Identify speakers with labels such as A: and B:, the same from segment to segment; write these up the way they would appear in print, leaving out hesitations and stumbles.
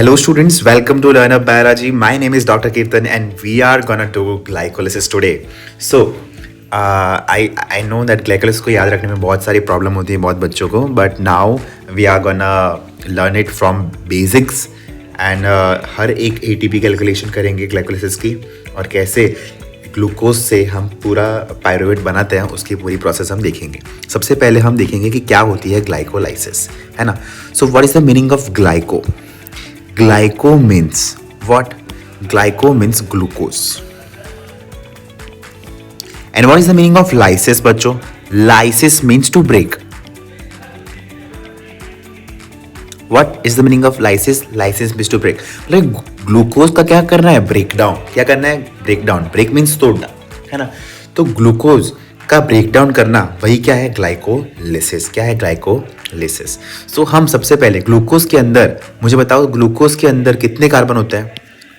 A: Hello students, welcome to Learn Up Biology. My name is Dr. Kirtan and we are gonna do glycolysis today. So, I know that glycolysis को याद रखने में बहुत सारी problem होती है बहुत बच्चों को, but now we are gonna learn it from basics and हर एक ATP कैलकुलेशन करेंगे ग्लाइकोलिसिस की और कैसे ग्लूकोज से हम पूरा पायरुवेट बनाते हैं उसकी पूरी प्रोसेस हम देखेंगे। सबसे पहले हम देखेंगे कि क्या होती है ग्लाइकोलाइसिस, है ना। So what is the meaning of glyco? Glyco means what? Glyco means glucose. And what is the meaning of lysis बच्चों? Lysis means to break. What is the meaning of lysis? Lysis means to break. मतलब glucose का क्या करना है? Breakdown. क्या करना है? Breakdown. Break means तोड़ना, है ना। तो ग्लूकोज का ब्रेकडाउन करना वही क्या है? ग्लाइकोलिसिस। क्या है? ग्लाइकोलिसिस। सो हम सबसे पहले ग्लूकोज के अंदर, मुझे बताओ ग्लूकोज के अंदर कितने कार्बन होते हैं?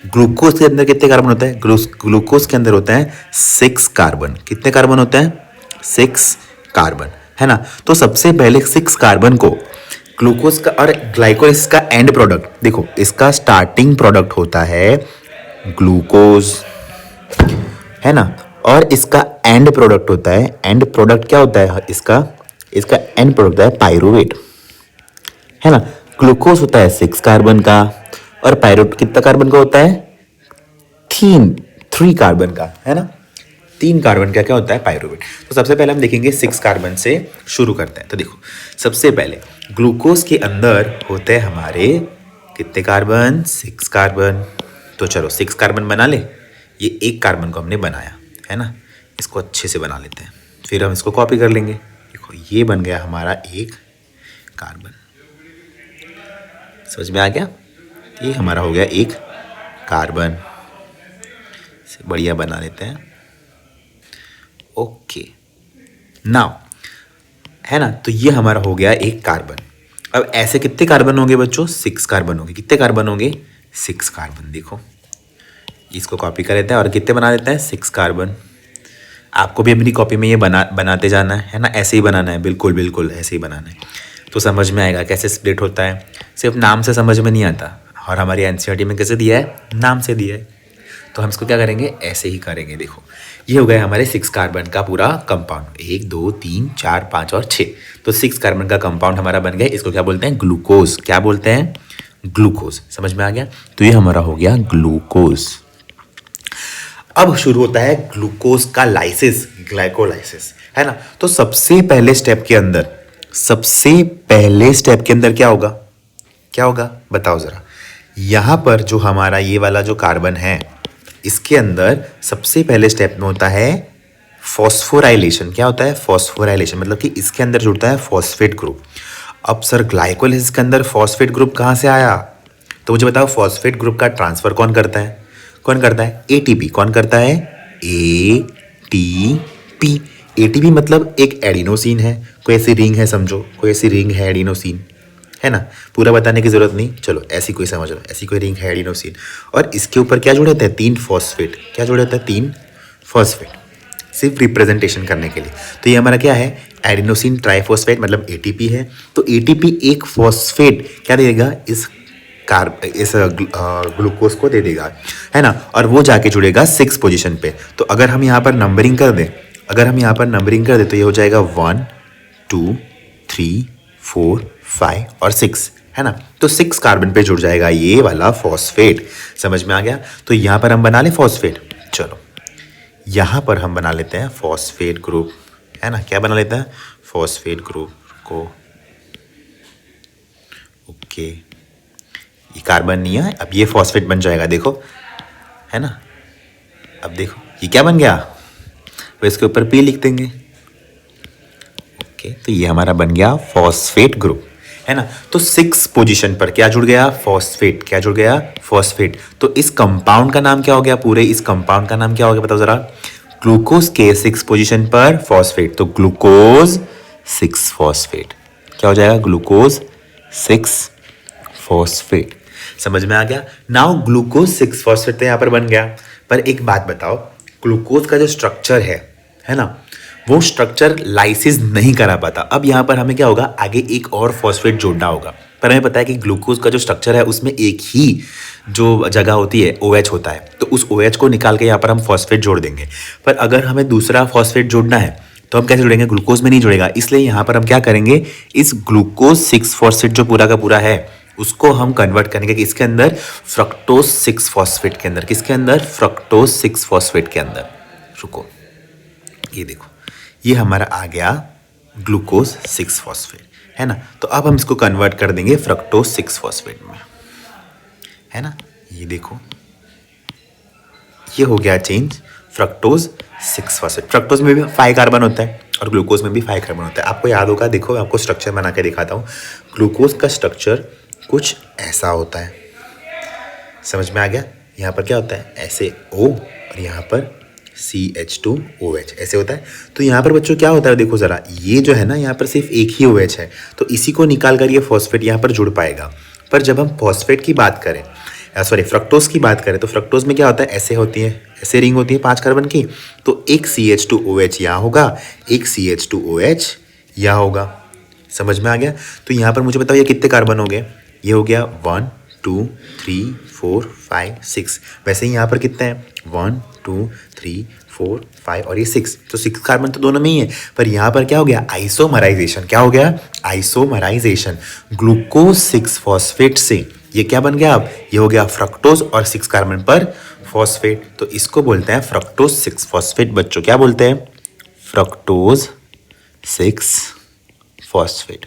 A: ग्लूकोज के अंदर कितने कार्बन होते हैं? ग्लूकोज के अंदर होते हैं 6 कार्बन। कितने कार्बन होते हैं? 6 कार्बन, है ना। तो सबसे पहले 6 कार्बन को ग्लूकोज का और ग्लाइकोलिसिस का एंड प्रोडक्ट देखो, इसका स्टार्टिंग प्रोडक्ट होता है ग्लूकोज, है ना, और इसका एंड प्रोडक्ट होता है, एंड प्रोडक्ट क्या होता है इसका एंड प्रोडक्ट होता है पायरुवेट, है ना। ग्लूकोज होता है 6 कार्बन का और पायरुवेट कितना कार्बन का होता है? 3 कार्बन का, है ना। 3 कार्बन का क्या होता है? पायरुवेट। तो सबसे पहले हम देखेंगे 6 कार्बन से शुरू करते हैं। तो देखो, सबसे पहले ग्लूकोज के अंदर होते हैं हमारे कितने कार्बन? 6 कार्बन। तो चलो 6 कार्बन बना ले। ये 1 कार्बन को हमने बनाया, है ना। इसको अच्छे से बना लेते हैं, फिर हम इसको कॉपी कर लेंगे। देखो ये बन गया हमारा 1 कार्बन। समझ में आ गया? ये हमारा हो गया 1 कार्बन। से बढ़िया बना लेते हैं। ओके, नाउ, है ना। तो ये हमारा हो गया 1 कार्बन। अब ऐसे कितने कार्बन होंगे बच्चों? 6 कार्बन होंगे। कितने कार्बन होंगे? 6 कार्बन। देखो इसको कॉपी कर लेते हैं और कितने बना लेते हैं? 6 कार्बन। आपको भी अपनी कॉपी में ये बनाते जाना है ना। ऐसे ही बनाना है, बिल्कुल ऐसे ही बनाना है। तो समझ में आएगा कैसे स्प्लिट होता है। सिर्फ नाम से समझ में नहीं आता, और हमारी एनसीईआरटी में कैसे दिया है? नाम से दिया है। तो हम इसको क्या करेंगे? ऐसे ही करेंगे। देखो ये हो गया हमारे 6 कार्बन का पूरा कंपाउंड। 1 2 3 4 5 और 6। तो 6 कार्बन का कंपाउंड हमारा बन गया। इसको क्या बोलते हैं? ग्लूकोज। क्या बोलते हैं? ग्लूकोज। समझ में आ गया? तो ये हमारा हो गया ग्लूकोज। अब शुरू होता है ग्लूकोज का लाइसिस, ग्लाइकोलाइसिस, है ना। तो सबसे पहले स्टेप के अंदर क्या होगा? क्या होगा बताओ जरा। यहां पर जो हमारा ये वाला जो कार्बन है, इसके अंदर सबसे पहले स्टेप में होता है फॉस्फोराइलेशन। क्या होता है? फॉस्फोराइलेशन, मतलब कि इसके अंदर जुड़ता है फॉस्फेट ग्रुप। अब सर ग्लाइकोलाइसिस के अंदर फॉस्फेट ग्रुप कहां से आया? तो मुझे बताओ, फॉस्फेट ग्रुप का ट्रांसफर कौन करता है? एटीपी। कौन करता है? एटीपी। एटीपी मतलब एक एडिनोसिन है। कोई ऐसी रिंग है, समझो कोई ऐसी रिंग है एडिनोसिन, है ना। पूरा बताने की जरूरत नहीं, चलो ऐसी कोई समझ लो। ऐसी कोई रिंग है एडिनोसिन, और इसके ऊपर क्या जुड़े होते हैं? 3 फॉस्फेट। क्या जुड़े होते हैं? 3 फॉस्फेट, सिर्फ रिप्रेजेंटेशन करने के लिए। तो ये हमारा क्या है? एडिनोसिन ट्राइफॉस्फेट, मतलब एटीपी है। तो एटीपी एक फॉस्फेट क्या देगा? इस ग्लूकोज को दे देगा, है ना। और वो जाके जुड़ेगा 6 पोजीशन पे। तो अगर हम यहाँ पर नंबरिंग कर दें, तो ये हो जाएगा 1 2 3 4 5 और 6, है ना। तो 6 कार्बन पे जुड़ जाएगा ये वाला फॉस्फेट। समझ में आ गया? तो यहाँ पर हम बना लें फॉस्फेट। चलो यहाँ पर हम बना लेते हैं फॉस्फेट ग्रुप, है ना। क्या बना लेते हैं? फॉस्फेट ग्रुप को। ओके, ये कार्बन नहीं है, अब ये फॉस्फेट बन जाएगा। देखो, है ना। अब देखो ये क्या बन गया? तो इसके ऊपर पी लिख देंगे। ओके, तो ये हमारा बन गया फॉस्फेट ग्रुप, है ना। तो 6 पोजीशन पर क्या जुड़ गया? फॉस्फेट। क्या जुड़ गया? फॉस्फेट। तो इस कंपाउंड का नाम क्या हो गया? पूरे इस कंपाउंड का नाम क्या हो गया बताओ जरा। ग्लूकोज के 6 पोजीशन पर फॉस्फेट, तो ग्लूकोज 6 फॉस्फेट। क्या हो जाएगा? Glucose 6 phosphate. समझ में आ गया? नाउ ग्लूकोज 6 फॉस्फेट तो यहाँ पर बन गया। पर एक बात बताओ, ग्लूकोज का जो स्ट्रक्चर है ना, वो स्ट्रक्चर लाइसिस नहीं करा पाता। अब यहाँ पर हमें क्या होगा? आगे एक और फॉस्फेट जोड़ना होगा। पर हमें पता है कि ग्लूकोज का जो स्ट्रक्चर है उसमें एक ही जो जगह होती है OH होता है, तो उस OH को निकाल के यहाँ पर हम फॉस्फेट जोड़ देंगे। पर अगर हमें दूसरा फॉस्फेट जोड़ना है तो हम कैसे जोड़ेंगे, ग्लूकोज में नहीं जुड़ेगा, इसलिए यहाँ पर हम क्या करेंगे, इस ग्लूकोज 6 फॉस्फेट जो पूरा का पूरा है उसको हम कन्वर्ट करेंगे कि इसके अंदर फ्रक्टोज 6 फॉस्फेट के अंदर, किसके अंदर, फ्रक्टोज 6 फॉस्फेट के अंदर। रुको, ये देखो, ये हमारा आ गया ग्लूकोज 6 फॉस्फेट, है ना। तो अब हम इसको कन्वर्ट कर देंगे फ्रक्टोज 6 फॉस्फेट में, है ना। ये देखो, ये हो गया चेंज, फ्रक्टोज 6 फॉस्फेट। फ्रक्टोज में भी 5 कार्बन होता है और ग्लूकोज में भी 5 कार्बन होता है। आपको याद होगा, देखो मैं आपको स्ट्रक्चर बना के दिखाता हूँ। ग्लूकोज का स्ट्रक्चर कुछ ऐसा होता है, समझ में आ गया। यहाँ पर क्या होता है, ऐसे O और यहाँ पर CH2OH ऐसे होता है। तो यहाँ पर बच्चों क्या होता है, देखो ज़रा, ये जो है ना, यहाँ पर सिर्फ एक ही OH है, तो इसी को निकाल कर ये फॉस्फेट यहाँ पर जुड़ पाएगा। पर जब हम फॉस्फेट की बात करें, सॉरी फ्रक्टोज की बात करें, तो फ्रक्टोज में क्या होता है, ऐसे होती है, ऐसे रिंग होती है 5 कार्बन की। तो एक CH2OH यहाँ होगा, एक CH2OH यहाँ होगा, समझ में आ गया। तो यहाँ पर मुझे बताओ ये कितने कार्बन हो गए, ये हो गया 1 2 3 4 5 6। वैसे ही यहाँ पर कितने हैं, 1 2 3 4 5 और ये 6, तो 6 कार्बन तो दोनों में ही है। पर यहाँ पर क्या हो गया, आइसोमराइजेशन। क्या हो गया, आइसोमराइजेशन। ग्लूकोज 6 फॉस्फेट से ये क्या बन गया, अब ये हो गया फ्रक्टोज और 6 कार्बन पर फॉस्फेट, तो इसको बोलते हैं फ्रक्टोज 6 फॉस्फेट। बच्चों क्या बोलते हैं, फ्रक्टोज 6 फॉस्फेट।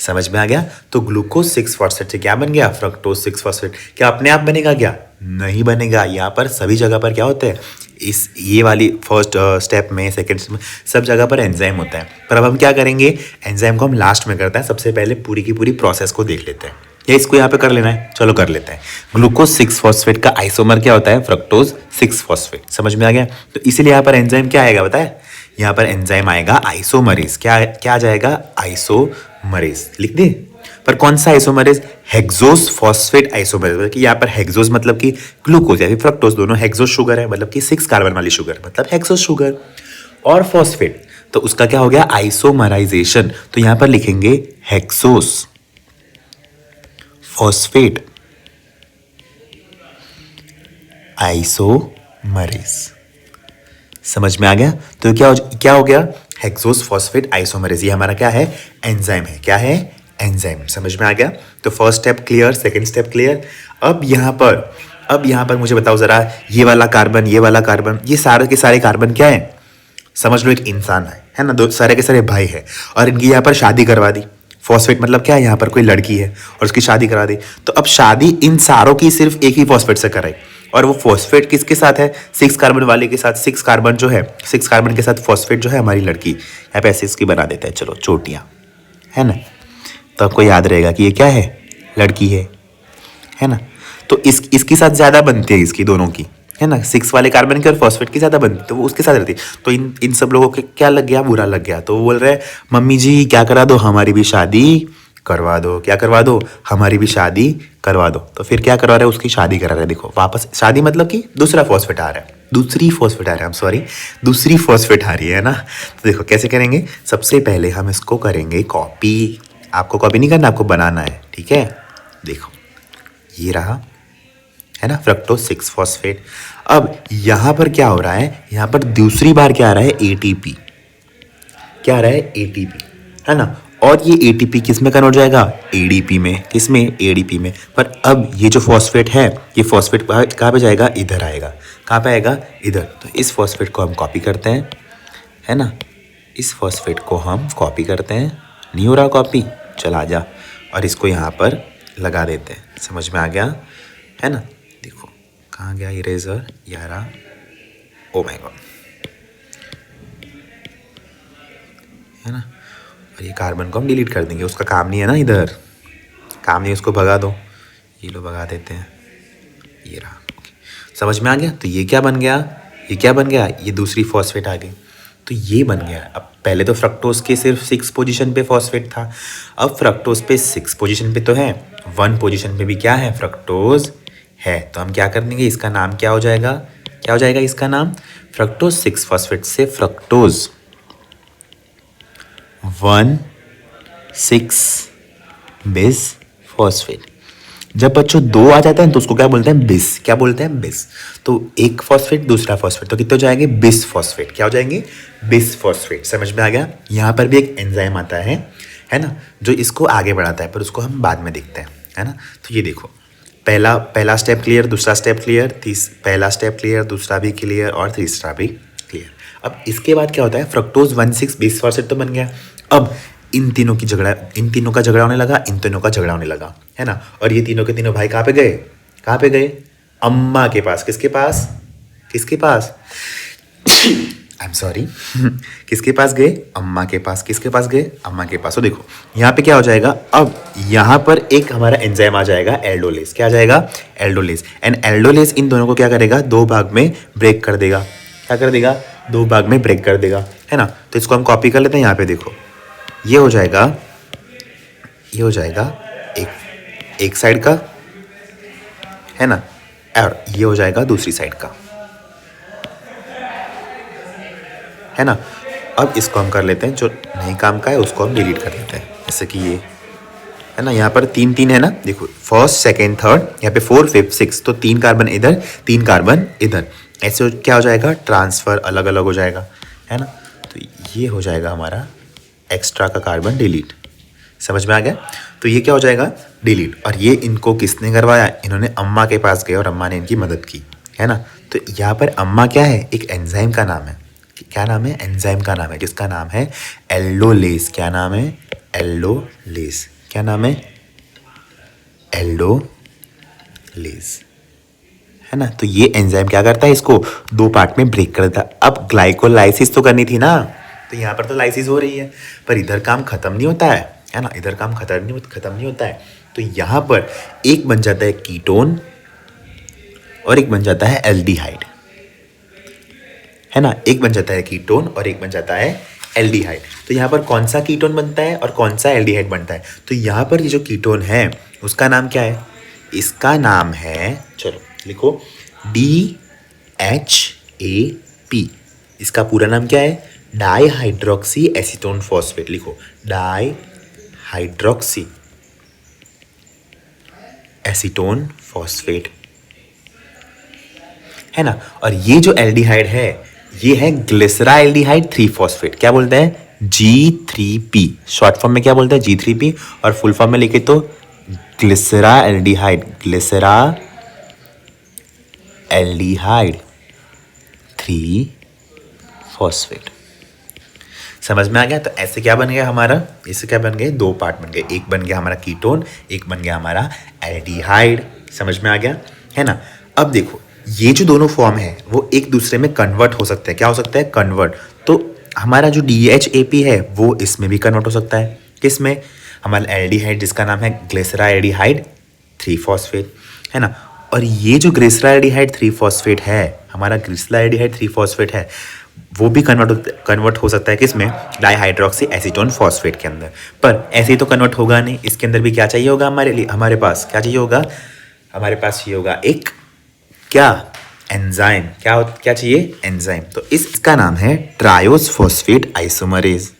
A: समझ में आ गया। तो ग्लूकोज 6 फॉस्फेट से क्या बन गया, फ्रक्टोज 6 फॉस्फेट। क्या अपने आप बनेगा, क्या नहीं बनेगा। यहाँ पर सभी जगह पर क्या होते हैं, इस ये वाली फर्स्ट स्टेप में, सेकंड स्टेप में, सब जगह पर एंजाइम होता है। पर अब हम क्या करेंगे, एंजाइम को हम लास्ट में करते हैं, सबसे पहले पूरी की पूरी प्रोसेस को देख लेते हैं। या इसको यहाँ पे कर लेना है, चलो कर लेते हैं। ग्लूकोज 6 फॉस्फेट का आइसोमर क्या होता है, फ्रक्टोज 6 फॉस्फेट। समझ में आ गया। तो इसीलिए यहाँ पर एंजाइम क्या आएगा, बताए, यहाँ पर एंजाइम आएगा आइसोमरेज। क्या आ जाएगा, आइसोमरेज। लिख दे। पर कौन सा आइसोमरेज, हेक्सोस फॉस्फेट आइसोमरेज। मतलब कि यहाँ पर हेक्सोस मतलब कि ग्लूकोज या फिर फ्रक्टोज दोनों हेक्सोस शुगर है, मतलब कि 6 कार्बन वाली शुगर, मतलब हेक्सोस शुगर। और फॉस्फेट तो उसका क्या हो गया, आइसोमराइजेशन। तो यहाँ पर लिखेंगे हेक्सोस फॉस्फेट आइसोमरेज। समझ में आ गया। तो क्या हो गया, हेक्सोस फॉस्फेट आइसोमरेज। ये हमारा क्या है, एंजाइम है। क्या है, एंजाइम। समझ में आ गया। तो first step clear, second step clear. अब यहाँ पर मुझे बताओ जरा, ये वाला कार्बन, ये वाला कार्बन, ये सारे के सारे कार्बन क्या है, समझ लो एक इंसान है ना, दो सारे के सारे भाई है, और इनकी यहाँ पर शादी करवा दी। फॉस्फेट मतलब क्या है, यहाँ पर कोई लड़की है और उसकी शादी करा दी। तो अब शादी इन सारों की सिर्फ एक ही फॉस्फेट से कराई, और वो फॉस्फेट किसके साथ है, 6 कार्बन वाले के साथ। 6 कार्बन जो है, 6 कार्बन के साथ फॉस्फेट जो है हमारी लड़की, यहाँ पे ऐसे इसकी बना देते हैं, चलो चोटियाँ, है ना। तो आपको याद रहेगा कि ये क्या है, लड़की है ना। तो इसके साथ ज़्यादा बनती है, इसकी दोनों की, है ना। 6 वाले कार्बन की और फॉस्फेट की ज़्यादा बनती, तो वो उसके साथ रहती। तो इन सब लोगों के क्या लग गया, बुरा लग गया। तो वो बोल रहे हैं, मम्मी जी क्या करा दो, हमारी भी शादी करवा दो। क्या करवा दो, हमारी भी शादी करवा दो। तो फिर क्या करवा रहे हैं, उसकी शादी करा रहे हैं। देखो वापस शादी मतलब कि दूसरा फॉस्फेट आ रहा है, दूसरी फॉस्फेट आ रही है ना। तो देखो कैसे करेंगे, सबसे पहले हम इसको करेंगे कॉपी। आपको कॉपी नहीं करना, आपको बनाना है, ठीक है। देखो ये रहा, है ना, फ्रक्टोज 6 फॉस्फेट। अब यहाँ पर क्या हो रहा है, यहाँ पर दूसरी बार क्या आ रहा है, ATP। क्या आ रहा है, ATP, है ना। और ये ATP किस में कन्वर्ट हो जाएगा, ADP में। किस में, ADP में। पर अब ये जो फॉस्फेट है, ये फॉस्फेट कहाँ पे जाएगा, इधर आएगा। कहाँ पे आएगा, इधर। तो इस फॉस्फेट को हम कॉपी करते हैं, है ना। इस फॉस्फेट को हम कॉपी करते हैं, नहीं हो रहा कॉपी, चला जा, और इसको यहाँ पर लगा देते हैं। समझ में आ गया, है ना। देखो कहाँ गया इरेजर, यारा, ओ माय गॉड, है ना। और ये कार्बन को हम डिलीट कर देंगे, उसका काम नहीं है ना, इधर काम नहीं, उसको भगा दो। ये लो भगा देते हैं, ये रहा। समझ में आ गया। तो ये क्या बन गया, ये क्या बन गया, ये दूसरी फॉस्फेट आ गई। तो ये बन गया। अब पहले तो फ्रक्टोज के सिर्फ 6 पोजीशन पे फॉस्फेट था, अब फ्रक्टोज पे 6 पोजीशन पे तो है, 1 पोजीशन पे भी क्या है, फ्रक्टोज है। तो हम क्या कर देंगे, इसका नाम क्या हो जाएगा, क्या हो जाएगा इसका नाम, फ्रक्टोज 6 फॉस्फेट से फ्रक्टोज 1 6 बिस फॉस्फेट। जब बच्चों दो आ जाता है तो उसको क्या बोलते हैं, बिस। क्या बोलते हैं, बिस। तो एक फॉस्फेट दूसरा फॉस्फेट, तो कितने हो जाएंगे, बिस फॉस्फेट। क्या हो जाएंगे, बिस फॉस्फेट। समझ में आ गया। यहाँ पर भी एक एंजाइम आता है ना, जो इसको आगे बढ़ाता है, पर उसको हम बाद में देखते हैं, है ना। तो ये देखो, पहला पहला स्टेप क्लियर, दूसरा स्टेप क्लियर, पहला स्टेप क्लियर, दूसरा भी क्लियर और तीसरा भी क्लियर। अब इसके बाद क्या होता है, फ्रक्टोज 1,6 बेस फॉस्फेट तो बन गया। अब इन तीनों का झगड़ा होने लगा, इन तीनों का झगड़ा होने लगा, है ना। और ये तीनों के तीनों भाई कहाँ पे गए, कहाँ पे गए, अम्मा के पास। किसके पास, किसके पास, आई एम सॉरी, किसके पास गए, अम्मा के पास। किसके पास गए, अम्मा के पास। तो देखो यहाँ पे क्या हो जाएगा, अब यहाँ पर एक हमारा एंजाइम आ जाएगा, एल्डोलेस। क्या आ जाएगा, एल्डोलेस। एंड एल्डोलेस इन दोनों को क्या करेगा, दो भाग में ब्रेक कर देगा। क्या कर देगा, दो भाग में ब्रेक कर देगा, है ना। तो इसको हम कॉपी कर लेते हैं। यहाँ पे देखो, ये हो जाएगा, ये हो जाएगा एक साइड का, है ना, और ये हो जाएगा दूसरी साइड का, है ना। अब इसको हम कर लेते हैं, जो नहीं काम का है उसको हम डिलीट कर देते हैं। जैसे कि ये है ना, यहाँ पर तीन तीन है ना, देखो फर्स्ट सेकेंड थर्ड, यहाँ पे 4 5 6, तो 3 कार्बन इधर 3 कार्बन इधर, ऐसे क्या हो जाएगा, ट्रांसफ़र अलग अलग हो जाएगा, है ना। तो ये हो जाएगा हमारा एक्स्ट्रा का कार्बन डिलीट। समझ में आ गया। तो ये क्या हो जाएगा, डिलीट। और ये इनको किसने करवाया, इन्होंने अम्मा के पास गए और अम्मा ने इनकी मदद की, है ना। तो यहाँ पर अम्मा क्या है, एक एंजाइम का नाम है। क्या नाम है, एंजाइम का नाम है, जिसका नाम है एल्डोलेस। क्या नाम है, एल्डोलेस। क्या नाम है, एल्डोलेस, है ना। तो ये एंजाइम क्या करता है, इसको दो पार्ट में ब्रेक कर देता है। अब ग्लाइकोलाइसिस तो करनी थी ना, तो यहाँ पर तो लाइसिस हो रही है, पर इधर काम खत्म नहीं होता है ना, इधर काम खत्म नहीं होता है। तो यहाँ पर एक बन जाता है कीटोन और एक बन जाता है एल्डिहाइड, है ना। एक बन जाता है कीटोन और एक बन जाता है एल्डिहाइड। तो यहाँ पर कौन सा कीटोन बनता है और कौन सा एल्डिहाइड बनता है, तो यहाँ पर ये जो कीटोन है उसका नाम क्या है, इसका नाम है, चलो लिखो, DHAP। इसका पूरा नाम क्या है, डाई हाइड्रोक्सी एसीटोन फॉस्फेट। लिखो, डाई हाइड्रोक्सी एसीटोन फॉस्फेट, है ना। और ये जो एल्डिहाइड है, ये है ग्लिसरा एल्डिहाइड 3 फॉस्फेट। क्या बोलते हैं, G3P। शॉर्ट फॉर्म में क्या बोलते हैं, G3P, और फुल फॉर्म में लिखे तो ग्लिसरा एल्डिहाइड, ग्लिसरा एल्डिहाइड 3 फॉस्फेट। समझ में आ गया। तो ऐसे क्या बन गया हमारा, इससे क्या बन गए, दो पार्ट बन गए, एक बन गया हमारा कीटोन, एक बन गया हमारा एल्डिहाइड। समझ में आ गया, है ना। अब देखो, ये जो दोनों फॉर्म है वो एक दूसरे में कन्वर्ट हो सकते हैं। क्या हो सकता है, कन्वर्ट। तो हमारा जो DHAP है वो इसमें भी कन्वर्ट हो सकता है। किस में, हमारा एल्डिहाइड जिसका नाम है ग्लिसरा एल्डिहाइड 3 फॉस्फेट, है ना। और ये जो ग्लिसरा एल्डिहाइड 3 फॉस्फेट है, हमारा ग्लिसरा एल्डिहाइड 3 फॉस्फेट है, वो भी कन्वर्ट हो सकता है किस में, डाईहाइड्रोक्सी एसीटोन फॉस्फेट के अंदर। पर ऐसे ही तो कन्वर्ट होगा नहीं, इसके अंदर भी क्या चाहिए होगा हमारे लिए, हमारे पास क्या चाहिए होगा, हमारे पास चाहिए होगा एक क्या, एंजाइम। क्या चाहिए, एंजाइम। तो इसका नाम है triose phosphate isomerase,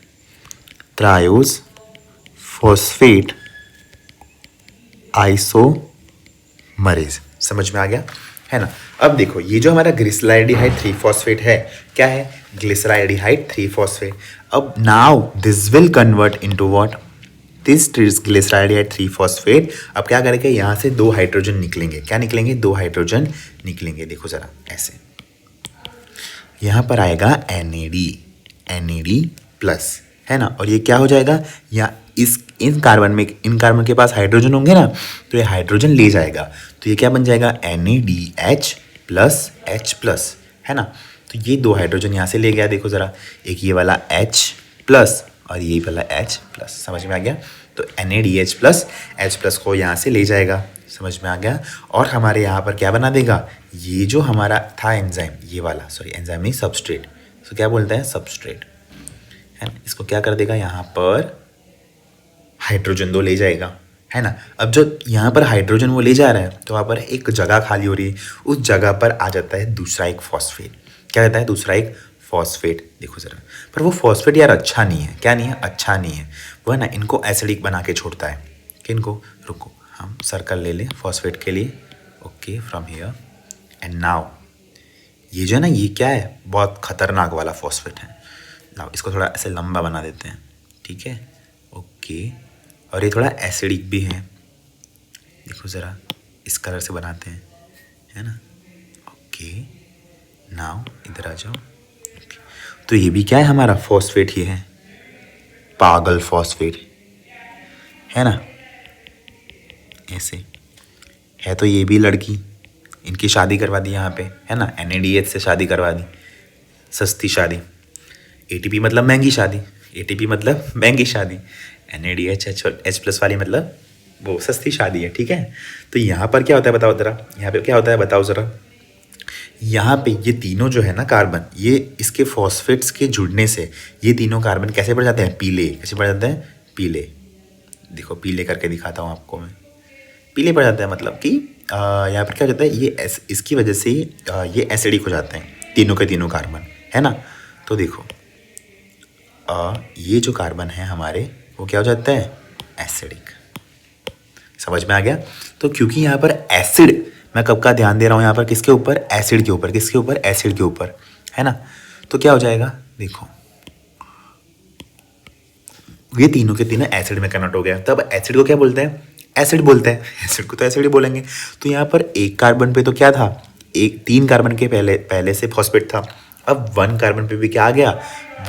A: triose phosphate isomerase. समझ में आ गया, है ना। अब देखो, ये जो हमारा ग्लिसराइडिहाइड 3 फॉस्फेट है, क्या है, ग्लिसराइडिहाइड 3 फॉस्फेट। अब now this will convert into what, this glyceraldehyde 3 phosphate. अब क्या करेंगे, यहाँ से 2 हाइड्रोजन निकलेंगे। क्या निकलेंगे, 2 हाइड्रोजन निकलेंगे। देखो जरा ऐसे, यहाँ पर आएगा NAD प्लस, है ना। और ये क्या हो जाएगा, या इन कार्बन के पास हाइड्रोजन होंगे ना, तो ये हाइड्रोजन ले जाएगा। तो ये क्या बन जाएगा, NADH प्लस H प्लस, है ना। तो ये 2 हाइड्रोजन यहाँ से ले गया। देखो ज़रा, एक ये वाला H प्लस और ये वाला H प्लस। समझ में आ गया। तो NADH प्लस H प्लस को यहाँ से ले जाएगा। समझ में आ गया। और हमारे यहाँ पर क्या बना देगा, ये जो हमारा था एंजाइम, ये वाला, सॉरी एंजाइम नहीं, सबस्ट्रेट। तो क्या बोलते हैं, सबस्ट्रेट, है ना। इसको क्या कर देगा, यहाँ पर हाइड्रोजन 2 ले जाएगा, है ना। अब जो यहाँ पर हाइड्रोजन वो ले जा रहा है, तो वहाँ पर एक जगह खाली हो रही है, उस जगह पर आ जाता है दूसरा एक फॉस्फेट। क्या कहता है, दूसरा एक फॉस्फेट। देखो ज़रा, पर वो फॉस्फेट यार अच्छा नहीं है। क्या नहीं है, अच्छा नहीं है। वो है ना, इनको एसिडिक बना के छोड़ता है। किनको, रुको हम सर्कल ले लें फॉस्फेट के लिए, okay from here and now ये जो है ना ये क्या है, बहुत खतरनाक वाला फॉस्फेट है। नाउ इसको थोड़ा ऐसे लंबा बना देते हैं, ठीक है, ओके। और ये थोड़ा एसिडिक भी है, देखो ज़रा इस कलर से बनाते हैं, है ना, ओके। नाउ इधर आ जाओ, तो ये भी क्या है हमारा फॉस्फेट ही है, पागल फॉस्फेट, है ना, ऐसे है। तो ये भी लड़की, इनकी शादी करवा दी यहाँ पे, है ना, NADH से शादी करवा दी, सस्ती शादी। ATP मतलब महंगी शादी, ATP मतलब महंगी शादी, NADH H+ वाली मतलब वो सस्ती शादी है, ठीक है। तो यहाँ पर क्या होता है बताओ ज़रा, यहाँ पे क्या होता है बताओ ज़रा। यहाँ पे ये तीनों जो है ना कार्बन, ये इसके फॉस्फेट्स के जुड़ने से ये तीनों कार्बन कैसे बढ़ जाते हैं, पीले, कैसे बढ़ जाते हैं, पीले। देखो पीले करके दिखाता हूँ आपको मैं, पीले पड़ जाता है मतलब कि यहाँ पर क्या हो जाता है, ये इसकी वजह से ये एसिडिक हो जाते हैं तीनों के तीनों कार्बन, है ना। तो देखो ये जो कार्बन है हमारे वो क्या हो जाता है, एसिडिक। समझ में आ गया। तो क्योंकि यहाँ पर एसिड, मैं कब का ध्यान दे रहा हूँ यहाँ पर किसके ऊपर, एसिड के ऊपर, किसके ऊपर, एसिड के ऊपर, है ना। तो क्या हो जाएगा, देखो ये तीनों के तीनों एसिड में कन्वर्ट हो गया। तब एसिड को क्या बोलते हैं, एसिड बोलते हैं, एसिड को तो एसिड ही बोलेंगे। तो यहाँ पर एक कार्बन पे तो क्या था, एक 3 कार्बन के पहले से फॉस्फेट था, अब 1 कार्बन पे भी क्या आ गया,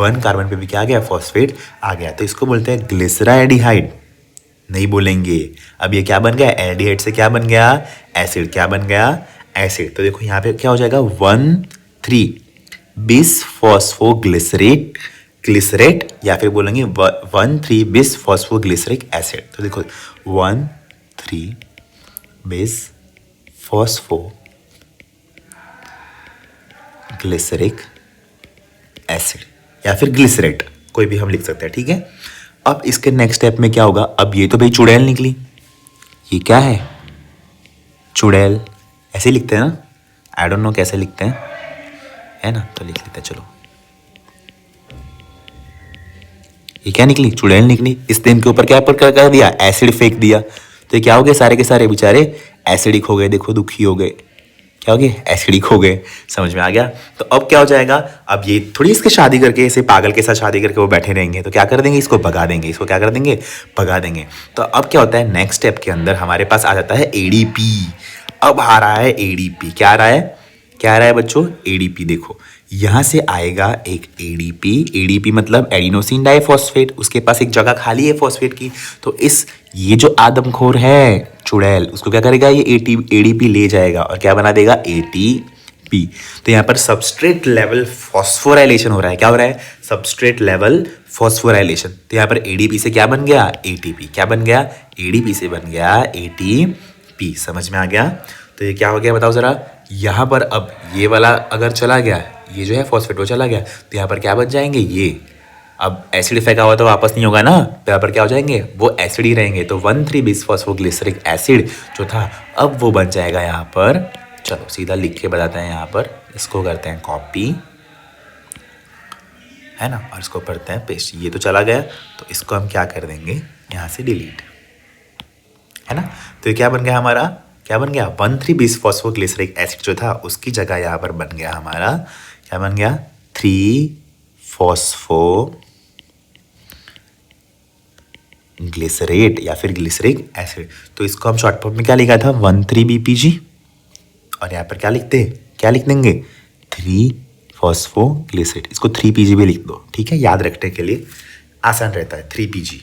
A: 1 कार्बन पे भी क्या आ गया, फॉस्फेट आ गया। तो इसको बोलते हैं ग्लिसराइडिहाइड, नहीं बोलेंगे। अब ये क्या बन गया, एल्डिहाइड से क्या बन गया, एसिड, क्या बन गया, एसिड। तो देखो यहाँ पे क्या हो जाएगा, 1,3 बिस फॉस्फोग्लिसरेट, ग्लिसरेट, या फिर बोलेंगे 1,3 बिस फॉस्फोग्लिसरिक एसिड। तो देखो 1,3 बिस फॉस्फोग्लिसरिक एसिड या फिर ग्लिसरेट, कोई भी हम लिख सकते हैं, ठीक है। अब इसके नेक्स्ट स्टेप में क्या होगा, अब ये तो भाई चुड़ैल निकली, ये क्या है, चुड़ैल, ऐसे लिखते हैं ना, आई डोंट नो कैसे लिखते हैं, है ना, तो लिख लेते हैं चलो। ये क्या निकली, चुड़ैल निकली। इस दिन के ऊपर क्या कर दिया, एसिड फेंक दिया। तो ये क्या हो गए, सारे के सारे बेचारे एसिडिक हो गए, देखो दुखी हो गए, क्या हो गए, एसिडिक हो गए। समझ में आ गया। तो अब क्या हो जाएगा, अब ये थोड़ी इसके शादी करके, ऐसे पागल के साथ शादी करके वो बैठे रहेंगे, तो क्या कर देंगे, इसको भगा देंगे, इसको क्या कर देंगे, भगा देंगे। तो अब क्या होता है, नेक्स्ट स्टेप के अंदर हमारे पास आ जाता है ADP। अब आ रहा है ADP, क्या आ रहा है, क्या आ रहा है बच्चों, ADP। देखो यहाँ से आएगा एक ADP मतलब एडिनोसिन डाइफॉस्फेट, उसके पास एक जगह खाली है फॉस्फेट की। तो इस ये जो आदमखोर है चुड़ैल, उसको क्या करेगा, ये ADP ले जाएगा और क्या बना देगा, ATP। तो यहाँ पर सबस्ट्रेट लेवल फॉस्फोराइलेशन हो रहा है, क्या हो रहा है, सबस्ट्रेट लेवल फॉस्फोराइलेशन। तो यहाँ पर ADP से क्या बन गया, ATP, क्या बन गया, ADP से बन गया ATP। समझ में आ गया। तो ये क्या हो गया बताओ ज़रा, यहाँ पर अब ये वाला अगर चला गया, ये जो है फॉस्फेट वो चला गया, तो यहाँ पर क्या बन जाएंगे, ये अब एसिड फेंका हुआ तो वापस नहीं होगा ना, तो यहाँ पर क्या हो जाएंगे, वो एसिड ही रहेंगे। तो 1,3 बिस फॉस्फोग्लिसरिक एसिड जो था अब वो बन जाएगा यहाँ पर, चलो सीधा लिख के बताते हैं, यहाँ पर इसको करते हैं कॉपी, है ना, और इसको करते हैं पेस्ट। ये तो चला गया, तो इसको हम क्या कर देंगे, यहाँ से डिलीट, है ना। तो ये क्या बन गया हमारा, क्या बन गया, 1,3 बिस फॉस्फोग्लिसरिक एसिड जो था उसकी जगह यहाँ पर बन गया हमारा, क्या बन गया, 3 फॉस्फो ग्लिसरेट या फिर ग्लिसरिक एसिड। तो इसको हम शॉर्ट फॉर्म में क्या लिखा था, 1,3-BPG, और यहाँ पर क्या लिखते हैं, क्या लिख देंगे, 3 फॉस्फोग्लिसरेट। इसको 3PG भी लिख दो, ठीक है, याद रखने के लिए आसान रहता है, 3PG।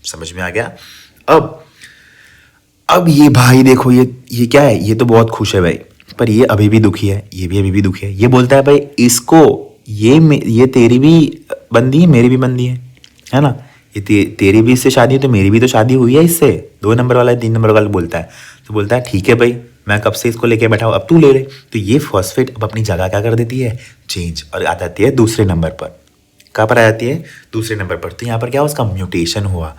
A: समझ में आ गया। अब ये भाई देखो, ये क्या है, ये तो बहुत खुश है भाई, पर ये अभी भी दुखी है, ये भी अभी भी दुखी है। ये बोलता है भाई इसको, ये तेरी भी बंदी है, मेरी भी बंदी है ना, ये तेरी भी इससे शादी है तो मेरी भी तो शादी हुई है इससे, 2 नंबर वाला 3 नंबर वाला बोलता है। तो बोलता है ठीक है भाई, मैं कब से इसको लेके बैठा हूँ, अब तू ले ले। तो ये फॉस्फेट अब अपनी जगह क्या कर देती है, चेंज, और आ जाती है दूसरे नंबर पर। कहाँ पर आ जाती है, दूसरे नंबर पर। तो यहाँ पर क्या, उसका म्यूटेशन हुआ,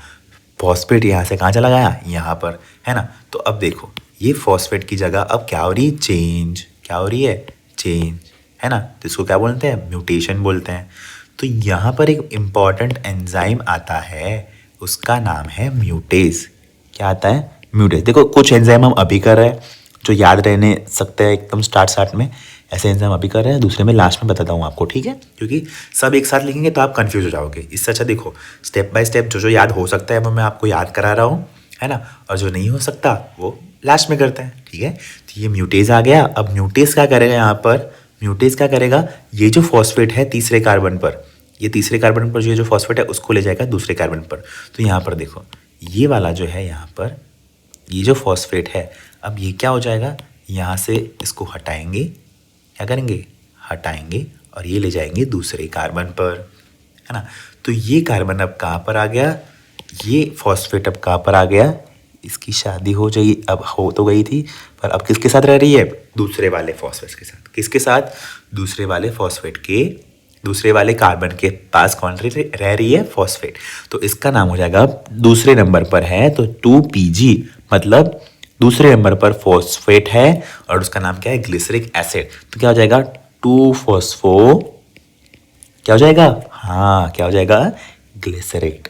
A: फॉस्फेट यहाँ से कहाँ चला गया, यहाँ पर, है ना। तो अब देखो ये फॉस्फेट की जगह अब क्या हो रही है, चेंज, क्या हो रही है, चेंज, है ना। तो इसको क्या बोलते हैं, म्यूटेशन बोलते हैं। तो यहाँ पर एक इम्पॉर्टेंट एंजाइम आता है, उसका नाम है म्यूटेज। क्या आता है, म्यूटेज। देखो कुछ एंजाइम हम अभी कर रहे हैं जो याद रहने सकते हैं एकदम स्टार्ट में, ऐसे एंजाइम अभी कर रहे हैं, दूसरे में लास्ट में बताता हूँ आपको, ठीक है, क्योंकि सब एक साथ लिखेंगे तो आप कंफ्यूज हो जाओगे। इससे अच्छा देखो स्टेप बाय स्टेप जो जो याद हो सकता है वो मैं आपको याद करा रहा हूँ, है ना, और जो नहीं हो सकता वो लास्ट में करते हैं, ठीक है। तो ये म्यूटेज आ गया। अब म्यूटेज क्या करेगा यहाँ पर, म्यूटेज क्या करेगा, ये जो फॉस्फेट है तीसरे कार्बन पर, ये तीसरे कार्बन पर जो फॉस्फेट है उसको ले जाएगा दूसरे कार्बन पर। तो यहाँ पर देखो ये वाला जो है यहाँ पर ये जो फॉस्फेट है, अब ये क्या हो जाएगा, यहाँ से इसको हटाएंगे, क्या करेंगे, हटाएंगे, और ये ले जाएंगे दूसरे कार्बन पर, है ना। तो ये कार्बन अब कहाँ पर आ गया, ये फॉस्फेट अब कहाँ पर आ गया, इसकी शादी हो जाएगी, अब हो तो गई थी, पर अब किसके साथ रह रही है, दूसरे वाले फॉस्फेट के साथ। किसके साथ, दूसरे वाले फॉस्फेट के, दूसरे वाले कार्बन के पास कौन रह रही है, फॉस्फेट। तो इसका नाम हो जाएगा, दूसरे नंबर पर है तो 2PG, मतलब दूसरे नंबर पर फॉस्फेट है और उसका नाम क्या है, ग्लिसरिक एसिड। तो क्या हो जाएगा, 2-फॉस्फो, क्या हो जाएगा, हाँ क्या हो जाएगा, ग्लिसरेट,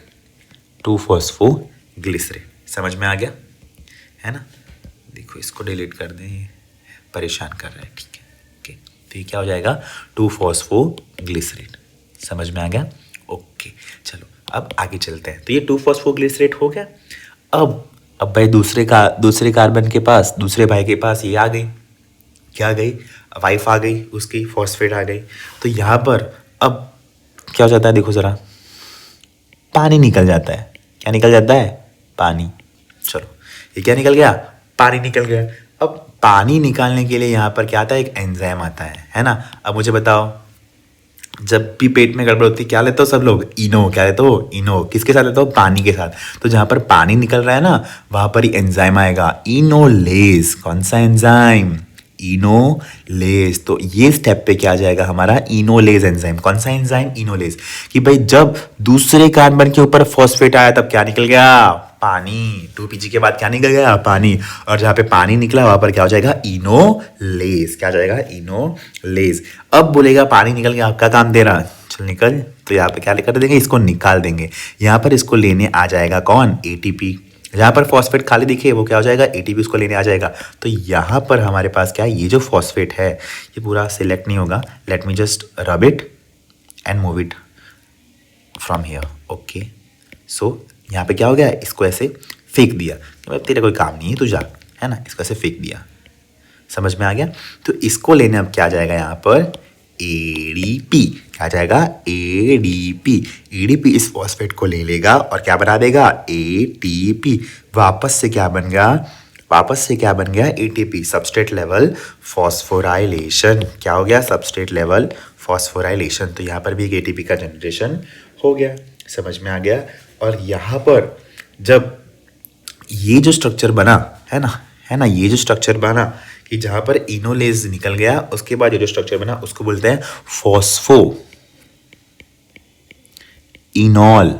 A: 2-फॉस्फो ग्लिसरेट। समझ में आ गया, है ना। देखो इसको डिलीट कर दें, परेशान कर रहा है, ठीक है, ओके। तो ये क्या हो जाएगा, 2-फॉस्फो ग्लिसरेट। समझ में आ गया, ओके। चलो अब आगे चलते हैं। तो ये 2-फॉस्फो ग्लिसरेट हो गया। अब भाई दूसरे कार्बन के पास, दूसरे भाई के पास ये आ गई, क्या आ गई, वाइफ आ गई उसकी, फॉस्फेट आ गई। तो यहाँ पर अब क्या हो जाता है, देखो ज़रा, पानी निकल जाता है। क्या निकल जाता है, पानी। चलो ये क्या निकल गया, पानी निकल गया। अब पानी निकालने के लिए यहाँ पर क्या आता है, एक एंजाइम आता है ना। अब मुझे बताओ, जब भी पेट में गड़बड़ होती है क्या लेते हो सब लोग, इनो। क्या लेते हो, इनो। किसके साथ लेते हो, पानी के साथ। तो जहाँ पर पानी निकल रहा है ना वहाँ पर ही एंजाइम आएगा, इनोलेज। कौन सा एंजाइम, इनोलेज। तो ये स्टेप पे क्या आ जाएगा हमारा, इनोलेज एंजाइम। कौन सा एंजाइम, इनोलेज। कि भाई जब दूसरे कार्बन के ऊपर फॉस्फेट आया तब क्या निकल गया, पानी। 2PG के बाद क्या निकल गया, पानी। और जहाँ पे पानी निकला वहां पर क्या हो जाएगा, इनोलेज। क्या हो जाएगा, इनोलेज। अब बोलेगा पानी निकल गया, आपका काम दे रहा, चल निकल। तो यहाँ पे क्या कर देंगे, इसको निकाल देंगे। यहाँ पर इसको लेने आ जाएगा कौन, ATP। जहाँ पर फॉस्फेट खाली दिखे वो क्या हो जाएगा, ATP उसको लेने आ जाएगा। तो यहाँ पर हमारे पास क्या है, ये जो फॉस्फेट है ये पूरा सिलेक्ट नहीं होगा। Let me just rub it and move it from here, okay. So यहाँ पे क्या हो गया, इसको ऐसे फेंक दिया कि भाई तेरा कोई काम नहीं है तू जा, है ना। इसको ऐसे फेंक दिया, समझ में आ गया। तो इसको लेने अब क्या आ जाएगा यहाँ पर, ADP। क्या जाएगा, ADP। ADP इस फॉस्फेट को ले लेगा और क्या बना देगा, ATP। वापस से क्या बन गया, वापस से क्या बन गया, ATP, सबस्ट्रेट लेवल फॉस्फोराइलेशन। क्या हो गया, सबस्ट्रेट लेवल फॉस्फोराइलेशन। तो यहाँ पर भी एक ATP का जनरेशन हो गया। समझ में आ गया। और यहाँ पर जब ये जो स्ट्रक्चर बना है ना, ये जो स्ट्रक्चर बना कि जहाँ पर इनोलेज निकल गया, उसके बाद ये जो स्ट्रक्चर बना उसको बोलते हैं फॉस्फो इनॉल